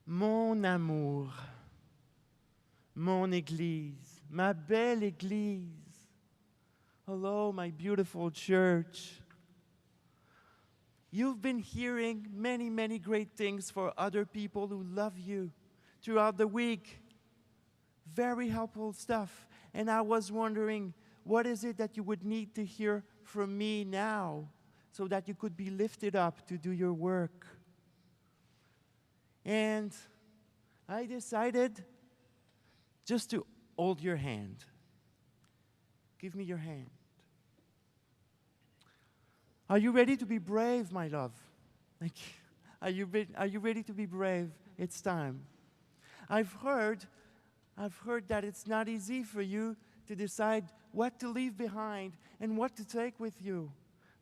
Mon amour, mon Église, ma belle Église. Hello, my beautiful church. You've been hearing many, many great things for other people who love you throughout the week. Very helpful stuff. And I was wondering, what is it that you would need to hear from me now so that you could be lifted up to do your work? And I decided just to hold your hand. Give me your hand. Are you ready to be brave, my love? Are you ready to be brave? It's time. I've heard that it's not easy for you to decide what to leave behind and what to take with you.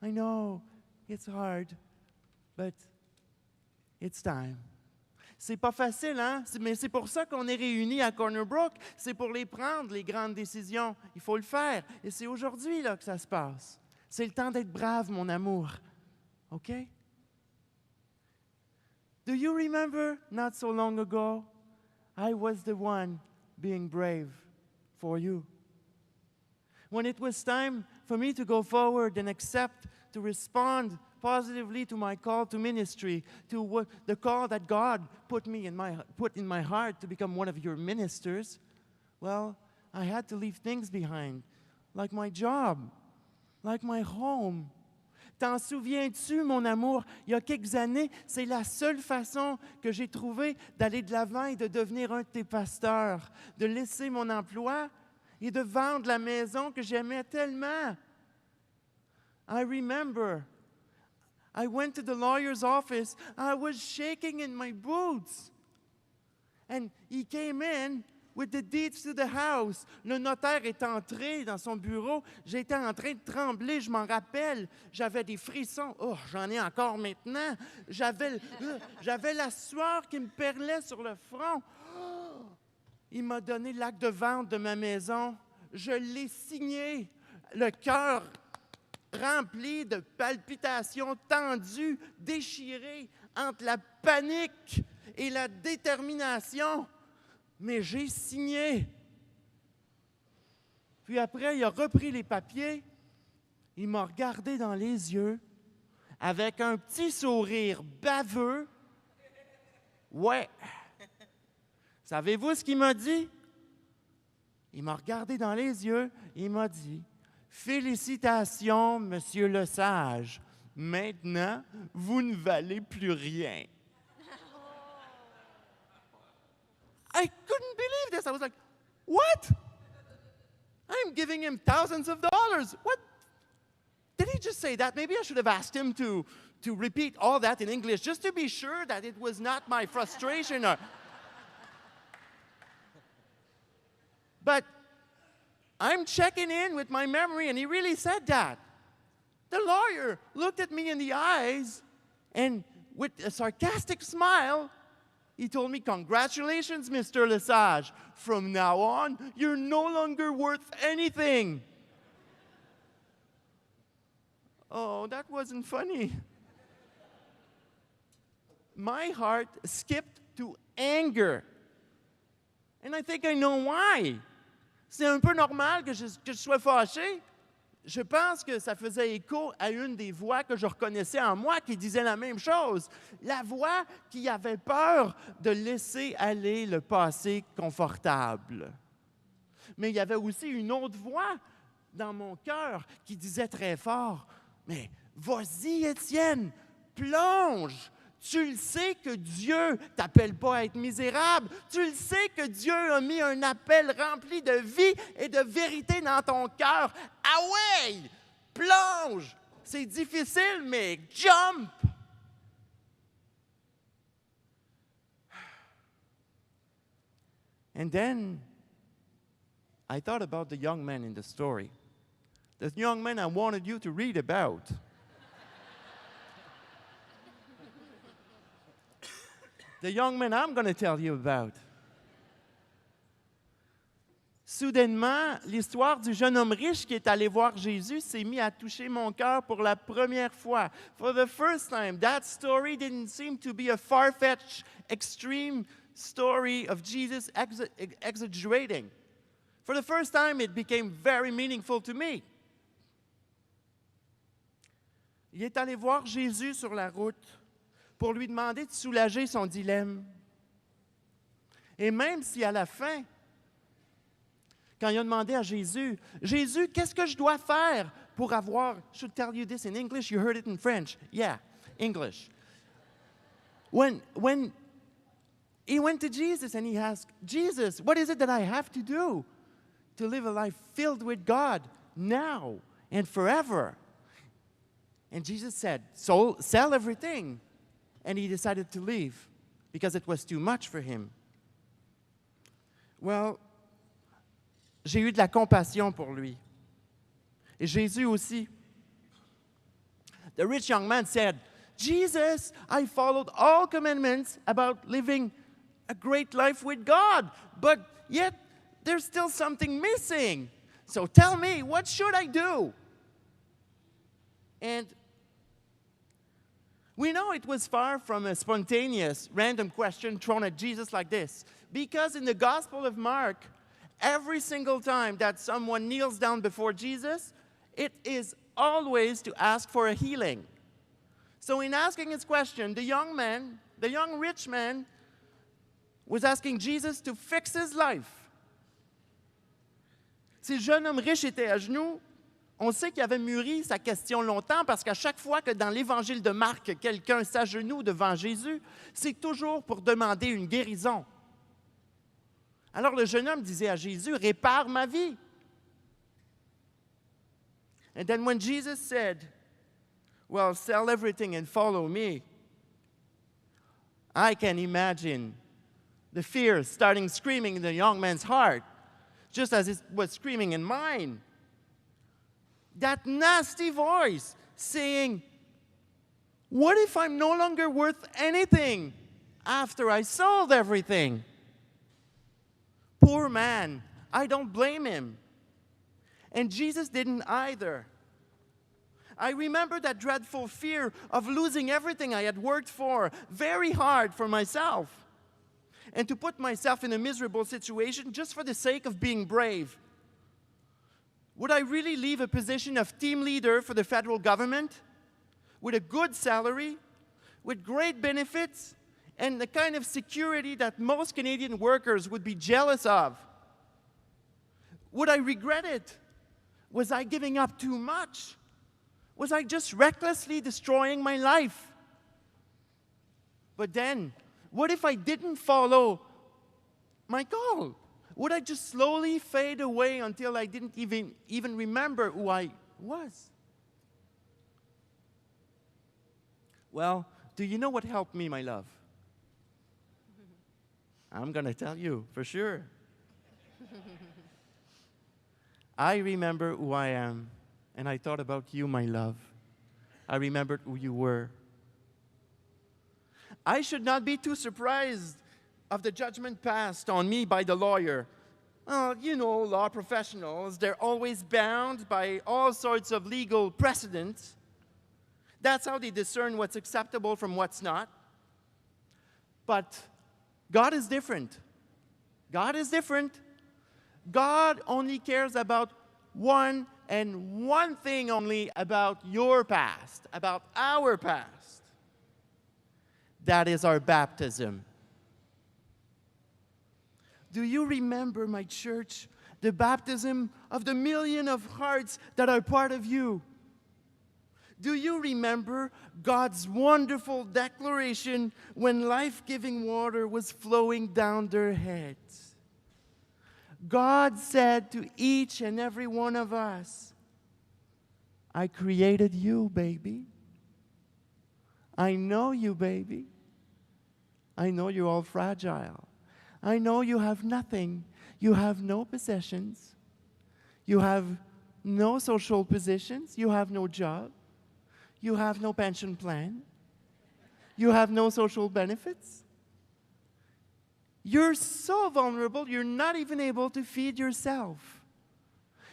I know, it's hard, but it's time. C'est pas facile, hein? Mais c'est pour ça qu'on est réunis à Corner Brook. C'est pour les prendre, les grandes décisions. Il faut le faire. Et c'est aujourd'hui là, que ça se passe. C'est le temps d'être brave, mon amour. OK? Do you remember, not so long ago, I was the one being brave for you. When it was time for me to go forward and accept, to respond positively to my call to ministry, to the call that God put in my heart to become one of your ministers, well, I had to leave things behind, like my job, like my home. T'en souviens-tu, mon amour, il y a quelques années, c'est la seule façon que j'ai trouvée d'aller de l'avant et de devenir un de tes pasteurs, de laisser mon emploi et de vendre la maison que j'aimais tellement. I remember, I went to the lawyer's office, I was shaking in my boots. And he came in with the deeds to the house. Le notaire est entré dans son bureau. J'étais en train de trembler, je m'en rappelle. J'avais des frissons. Oh, j'en ai encore maintenant. J'avais la sueur qui me perlait sur le front. Oh! Il m'a donné l'acte de vente de ma maison. Je l'ai signé. Le cœur rempli de palpitations tendues, déchirées entre la panique et la détermination. Mais j'ai signé. Puis après, il a repris les papiers, il m'a regardé dans les yeux avec un petit sourire baveux. Ouais. Savez-vous ce qu'il m'a dit? Il m'a regardé dans les yeux et il m'a dit « Félicitations, Monsieur LeSage. Maintenant, vous ne valez plus rien. » I couldn't believe this. I was like, what? I'm giving him thousands of dollars. What? Did he just say that? Maybe I should have asked him to repeat all that in English just to be sure that it was not my frustration. But I'm checking in with my memory, and he really said that. The lawyer looked at me in the eyes, and with a sarcastic smile, he told me, "Congratulations, Mr. LeSage. From now on, you're no longer worth anything." Oh, that wasn't funny. My heart skipped to anger. And I think I know why. C'est un peu normal que je sois fâché. Je pense que ça faisait écho à une des voix que je reconnaissais en moi qui disait la même chose. La voix qui avait peur de laisser aller le passé confortable. Mais il y avait aussi une autre voix dans mon cœur qui disait très fort, « Mais vas-y, Étienne, plonge! Tu le sais que Dieu t'appelle pas à être misérable. Tu le sais que Dieu a mis un appel rempli de vie et de vérité dans ton cœur. Ah ouais! Plonge! C'est difficile, mais jump! » And then I thought about the young man in the story. The young man I wanted you to read about. The young man I'm going to tell you about. soudainement, l'histoire du jeune homme riche qui est allé voir Jésus s'est mis à toucher mon cœur pour la première fois. For the first time, that story didn't seem to be a far-fetched, extreme story of Jesus exaggerating. For the first time, it became very meaningful to me. Il est allé voir Jésus sur la route pour lui demander de soulager son dilemme. Et même si à la fin, quand il a demandé à Jésus, « Jésus, qu'est-ce que je dois faire pour avoir... » Should tell you this in English, you heard it in French. Yeah, English. When he went to Jesus and he asked, Jesus, what is it that I have to do to live a life filled with God now and forever? And Jesus said, so sell everything. And he decided to leave because it was too much for him. Well, j'ai eu de la compassion pour lui. Et Jésus aussi. The rich young man said, Jesus, I followed all commandments about living a great life with God, but yet there's still something missing. So tell me, what should I do? And we know it was far from a spontaneous, random question thrown at Jesus like this, because in the Gospel of Mark, every single time that someone kneels down before Jesus, it is always to ask for a healing. So in asking his question, the young rich man, was asking Jesus to fix his life. Si le jeune homme riche était à genoux, on sait qu'il avait mûri sa question longtemps parce qu'à chaque fois que dans l'évangile de Marc, quelqu'un s'agenouille devant Jésus, c'est toujours pour demander une guérison. Alors le jeune homme disait à Jésus, « Répare ma vie. » And then when Jesus said, well, sell everything and follow me, I can imagine the fear starting screaming in the young man's heart, just as it was screaming in mine. That nasty voice saying, what if I'm no longer worth anything after I sold everything? Poor man, I don't blame him. And Jesus didn't either. I remember that dreadful fear of losing everything I had worked for very hard for myself, and to put myself in a miserable situation just for the sake of being brave. Would I really leave a position of team leader for the federal government with a good salary, with great benefits, and the kind of security that most Canadian workers would be jealous of? Would I regret it? Was I giving up too much? Was I just recklessly destroying my life? But then, what if I didn't follow my call? Would I just slowly fade away until I didn't even remember who I was? Well, do you know what helped me, my love? I'm going to tell you for sure. I remember who I am, and I thought about you, my love. I remembered who you were. I should not be too surprised of the judgment passed on me by the lawyer. Well, you know, law professionals, they're always bound by all sorts of legal precedents. That's how they discern what's acceptable from what's not. But God is different. God is different. God only cares about one thing only, about your past, about our past. That is our baptism. Do you remember, my church, the baptism of the million of hearts that are part of you? Do you remember God's wonderful declaration when life-giving water was flowing down their heads? God said to each and every one of us, I created you, baby. I know you, baby. I know you're all fragile. I know you have nothing. You have no possessions. You have no social positions. You have no job. You have no pension plan. You have no social benefits. You're so vulnerable, you're not even able to feed yourself.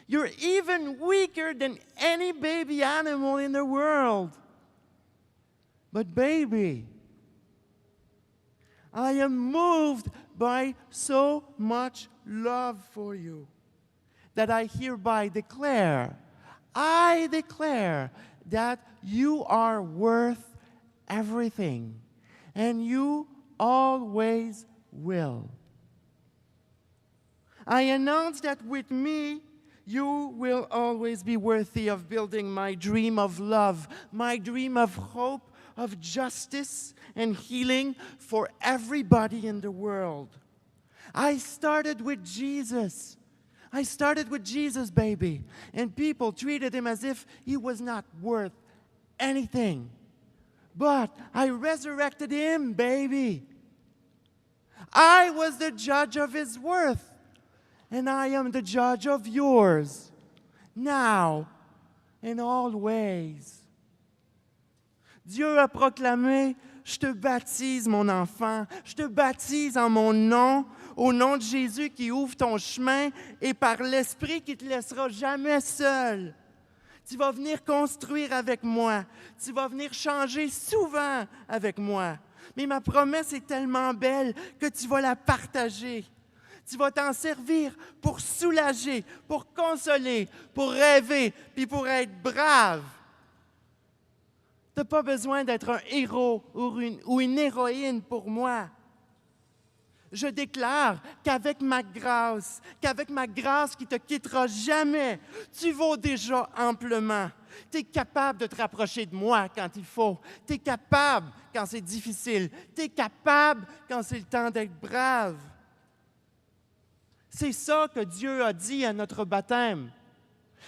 You're even weaker than any baby animal in the world. But baby, I am moved by so much love for you that I hereby declare, I declare that you are worth everything, and you always will. I announce that with me, you will always be worthy of building my dream of love, my dream of hope, of justice and healing for everybody in the world. I started with Jesus. I started with Jesus, baby. And people treated him as if he was not worth anything. But I resurrected him, baby. I was the judge of his worth. And I am the judge of yours. Now and always. Dieu a proclamé, je te baptise, mon enfant, je te baptise en mon nom, au nom de Jésus qui ouvre ton chemin et par l'Esprit qui ne te laissera jamais seul. Tu vas venir construire avec moi. Tu vas venir changer souvent avec moi. Mais ma promesse est tellement belle que tu vas la partager. Tu vas t'en servir pour soulager, pour consoler, pour rêver, puis pour être brave. Tu n'as pas besoin d'être un héros ou une héroïne pour moi. Je déclare qu'avec ma grâce qui ne te quittera jamais, tu vaux déjà amplement. Tu es capable de te rapprocher de moi quand il faut. Tu es capable quand c'est difficile. Tu es capable quand c'est le temps d'être brave. C'est ça que Dieu a dit à notre baptême.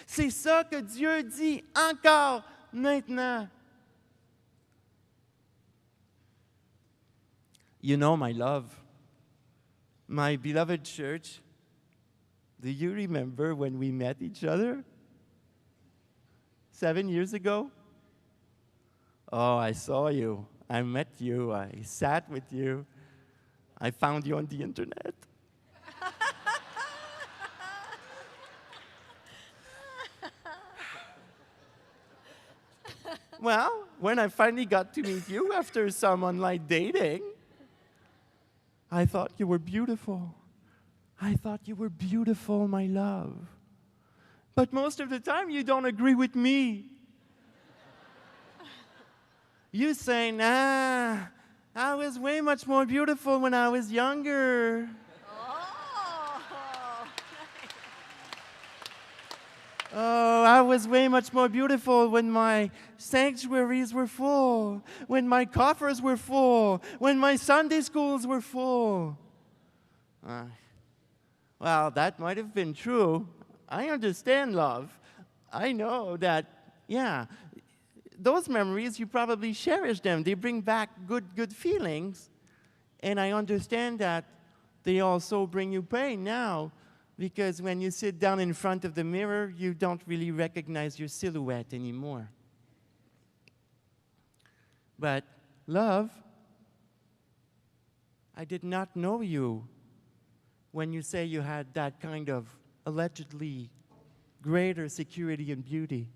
C'est ça que Dieu dit encore maintenant. You know, my love, my beloved church, do you remember when we met each other 7 years ago? Oh, I saw you. I met you. I sat with you. I found you on the internet. Well, when I finally got to meet you after some online dating, I thought you were beautiful. I thought you were beautiful, my love. But most of the time, you don't agree with me. You say, nah, I was way much more beautiful when I was younger. Oh, I was way much more beautiful when my sanctuaries were full, when my coffers were full, when my Sunday schools were full. Well, that might have been true. I understand, love. I know that, yeah, those memories, you probably cherish them. They bring back good feelings. And I understand that they also bring you pain now. Because when you sit down in front of the mirror, you don't really recognize your silhouette anymore. But, love, I did not know you when you say you had that kind of allegedly greater security and beauty.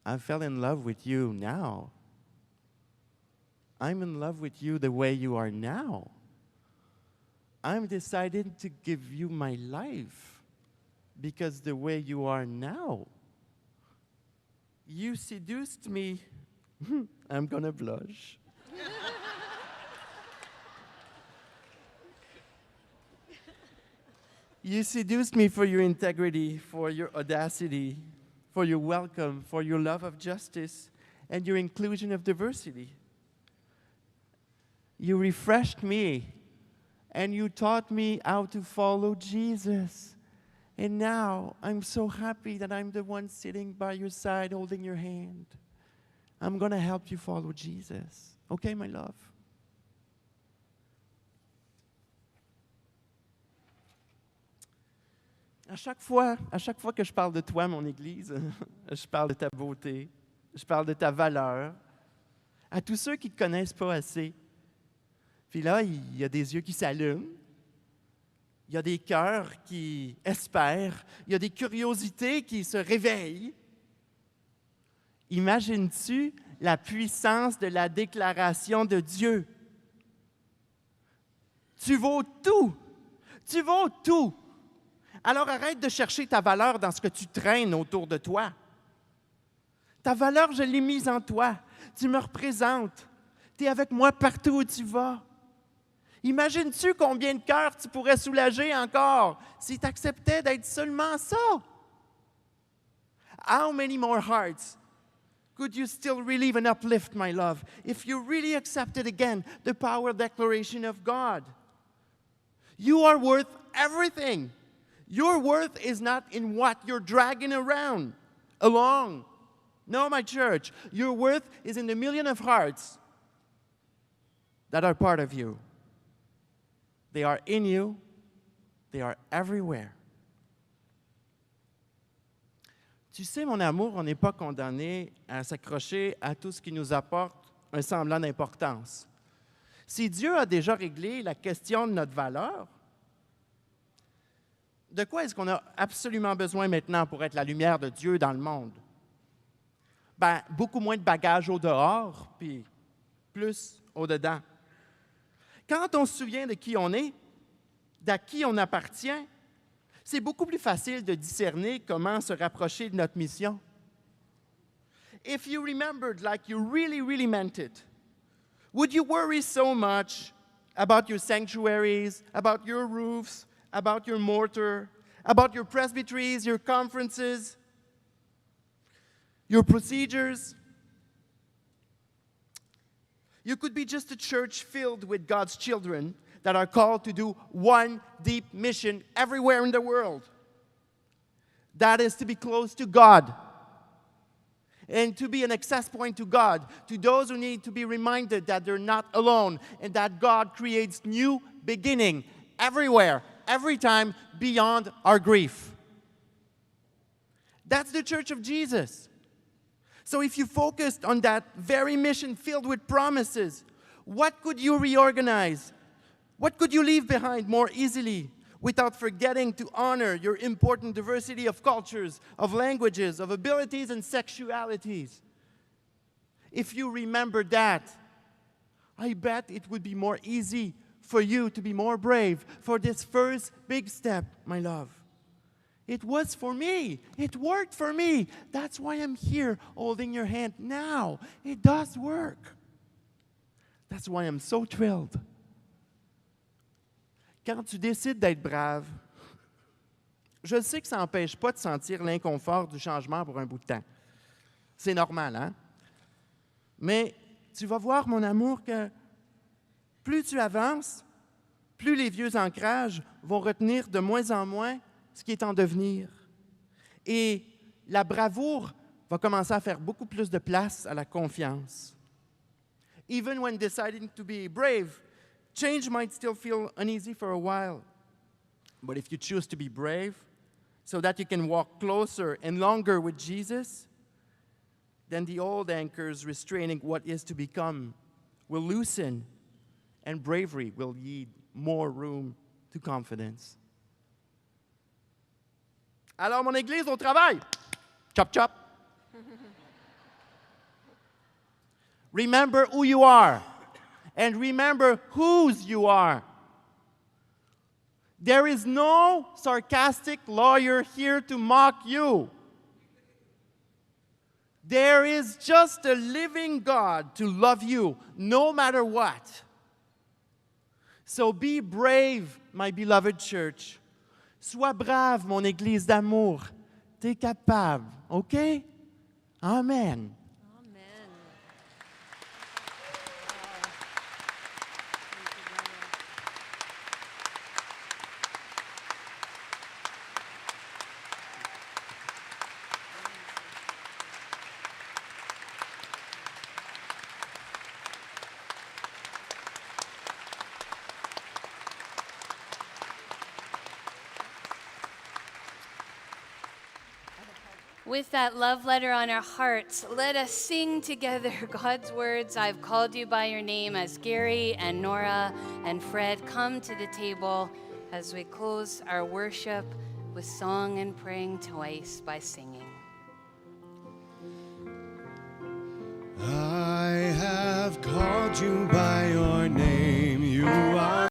I fell in love with you now. I'm in love with you the way you are now. I'm deciding to give you my life because the way you are now. You seduced me. I'm gonna blush. You seduced me for your integrity, for your audacity, for your welcome, for your love of justice, and your inclusion of diversity. You refreshed me. And you taught me how to follow Jesus. And now I'm so happy that I'm the one sitting by your side holding your hand. I'm going to help you follow Jesus. Okay, my love? À chaque fois que je parle de toi, mon Église, je parle de ta beauté, je parle de ta valeur. À tous ceux qui ne te connaissent pas assez, Puis là, il y a des yeux qui s'allument. Il y a des cœurs qui espèrent. Il y a des curiosités qui se réveillent. Imagines-tu la puissance de la déclaration de Dieu? Tu vaux tout. Tu vaux tout. Alors arrête de chercher ta valeur dans ce que tu traînes autour de toi. Ta valeur, je l'ai mise en toi. Tu me représentes. Tu es avec moi partout où tu vas. Imagines-tu combien de cœurs tu pourrais soulager encore si tu acceptais d'être seulement ça? How many more hearts could you still relieve and uplift, my love, if you really accepted again the power declaration of God? You are worth everything. Your worth is not in what you're dragging around along. No, my church, your worth is in the million of hearts that are part of you. They are in you. They are everywhere. Tu sais, mon amour, on n'est pas condamné à s'accrocher à tout ce qui nous apporte un semblant d'importance. Si Dieu a déjà réglé la question de notre valeur, de quoi est-ce qu'on a absolument besoin maintenant pour être la lumière de Dieu dans le monde? Ben, beaucoup moins de bagages au dehors, puis plus au dedans. Quand on se souvient de qui on est, d'à qui on appartient, c'est beaucoup plus facile de discerner comment se rapprocher de notre mission. If you remembered like you really, really meant it, would you worry so much about your sanctuaries, about your roofs, about your mortar, about your presbyteries, your conferences, your procedures? You could be just a church filled with God's children that are called to do one deep mission everywhere in the world. That is to be close to God and to be an access point to God, to those who need to be reminded that they're not alone and that God creates new beginning everywhere, every time, beyond our grief. That's the church of Jesus. So if you focused on that very mission filled with promises, what could you reorganize? What could you leave behind more easily without forgetting to honor your important diversity of cultures, of languages, of abilities, and sexualities? If you remember that, I bet it would be more easy for you to be more brave for this first big step, my love. It was for me. It worked for me. That's why I'm here holding your hand now. It does work. That's why I'm so thrilled. Quand tu décides d'être brave, je sais que ça n'empêche pas de sentir l'inconfort du changement pour un bout de temps. C'est normal, hein? Mais tu vas voir, mon amour, que plus tu avances, plus les vieux ancrages vont retenir de moins en moins ce qui est en devenir. Et la bravoure va commencer à faire beaucoup plus de place à la confiance. Even when deciding to be brave, change might still feel uneasy for a while. But if you choose to be brave, so that you can walk closer and longer with Jesus, then the old anchors restraining what is to become will loosen, and bravery will yield more room to confidence. Alors, mon Église, au travail! Chop, chop! Remember who you are. And remember whose you are. There is no sarcastic lawyer here to mock you. There is just a living God to love you no matter what. So be brave, my beloved church. Sois brave, mon Église d'amour. T'es capable, OK? Amen. With that love letter on our hearts, let us sing together God's words. I've called you by your name as Gary and Nora and Fred come to the table as we close our worship with song and praying twice by singing. I have called you by your name.